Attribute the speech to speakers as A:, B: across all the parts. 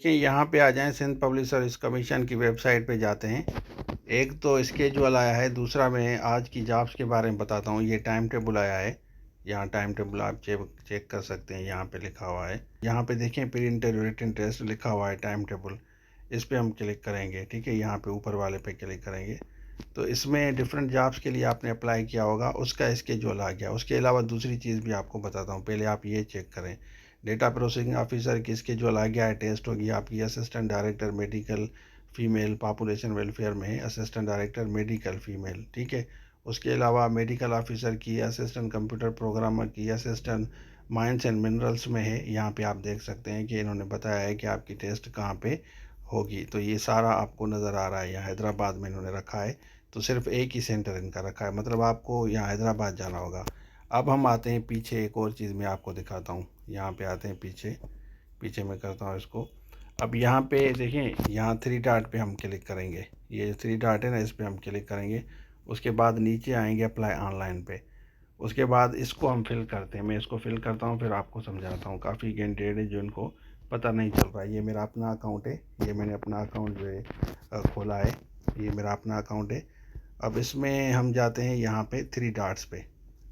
A: कि यहाँ पे आ जाएँ, सिंध पब्लिक सर्विस कमीशन की वेबसाइट पे जाते हैं। एक तो स्केड्यूल आया है, दूसरा मैं आज की जॉब्स के बारे में बताता हूँ। ये टाइम टेबल आया है, यहाँ टाइम टेबल आप चेक चेक कर सकते हैं। यहाँ पे लिखा हुआ है, यहाँ पे देखें प्री इंटरव्यू रिटन टेस्ट लिखा हुआ है, टाइम टेबल। इस पे हम क्लिक करेंगे, ठीक है। यहाँ पे ऊपर वाले पे क्लिक करेंगे तो इसमें डिफरेंट जॉब्स के लिए आपने अप्लाई किया होगा, उसका स्केड्यूल आ गया। उसके अलावा दूसरी चीज़ भी आपको बताता हूँ, पहले आप ये चेक करें। डेटा प्रोसेसिंग ऑफिसर की स्केड्यूल आ गया है, टेस्ट होगी आपकी। Assistant director medical female, population welfare में है असिस्टेंट डायरेक्टर मेडिकल फीमेल, ठीक है। उसके अलावा मेडिकल ऑफिसर की, असिस्टेंट कंप्यूटर प्रोग्रामर की, असिस्टेंट माइंस एंड मिनरल्स में है। यहाँ पे आप देख सकते हैं कि इन्होंने बताया है कि आपकी टेस्ट कहाँ पे होगी। तो ये सारा आपको नज़र आ रहा है, यहाँ हैदराबाद में इन्होंने रखा है। तो सिर्फ एक ही सेंटर इनका रखा है, मतलब आपको यहाँ हैदराबाद जाना होगा। अब हम आते हैं पीछे, एक और चीज़ मैं आपको दिखाता हूँ। यहाँ पे आते हैं पीछे, पीछे में करता हूँ इसको। अब यहाँ पे देखें, यहाँ थ्री डॉट पे हम क्लिक करेंगे। ये जो थ्री डॉट है ना, इस पर हम क्लिक करेंगे। उसके बाद नीचे आएंगे अप्लाई ऑनलाइन पे। उसके बाद इसको हम फिल करते हैं। मैं इसको फिल करता हूँ, फिर आपको समझाता हूँ। काफ़ी कैंडिडेट है जो इनको पता नहीं चल रहा है। ये मेरा अपना अकाउंट है, ये मैंने अपना अकाउंट जो है खोला है। ये मेरा अपना अकाउंट है। अब इसमें हम जाते हैं यहाँ पे थ्री डॉट्स पे,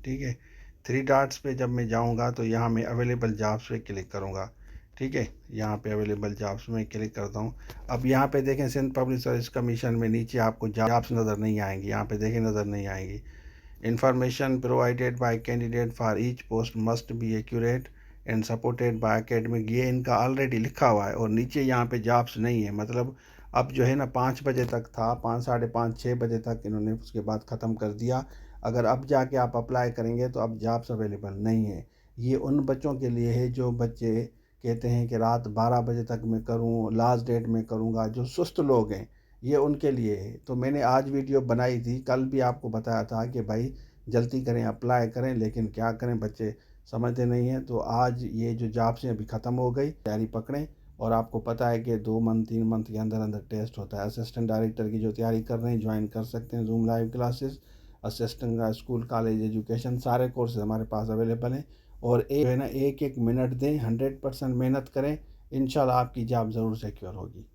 A: ठीक है। थ्री डॉट्स पे जब मैं जाऊँगा तो यहाँ मैं अवेलेबल जॉब्स पे क्लिक करूँगा, ठीक है। यहाँ पे अवेलेबल जॉब्स में क्लिक करता हूँ। अब यहाँ पे देखें, सिंध पब्लिक सर्विस कमीशन में नीचे आपको जॉब्स नज़र नहीं आएंगी। यहाँ पे देखें, नज़र नहीं आएंगी। Information provided by candidate for each post must be accurate and supported by academic, ये इनका ऑलरेडी लिखा हुआ है। और नीचे यहाँ पे जॉब्स नहीं है, मतलब अब जो है ना 5 बजे तक था, 5, साढ़े 5, 6 बजे तक इन्होंने उसके बाद ख़त्म कर दिया। अगर अब जाके आप अप्लाई करेंगे तो अब जॉब्स अवेलेबल नहीं है। ये उन बच्चों के लिए है जो बच्चे कहते हैं कि रात 12 बजे तक मैं करूँ, लास्ट डेट में करूँगा, जो सुस्त लोग हैं, ये उनके लिए है। तो मैंने आज वीडियो बनाई थी, कल भी आपको बताया था कि भाई जल्दी करें, अप्लाई करें, लेकिन क्या करें, बच्चे समझते नहीं हैं। तो आज ये जो जॉब्स हैं अभी ख़त्म हो गई, तैयारी पकड़ें। और आपको पता है कि 2 मंथ 3 मंथ के अंदर अंदर टेस्ट होता है। असिस्टेंट डायरेक्टर की जो तैयारी कर रहे हैं, ज्वाइन कर सकते हैं zoom live classes. Assistant school college education, सारे कोर्सेज हमारे पास अवेलेबल हैं। और एक है ना, एक एक मिनट दें, 100% मेहनत करें, इंशाल्लाह आपकी जॉब ज़रूर सिक्योर होगी।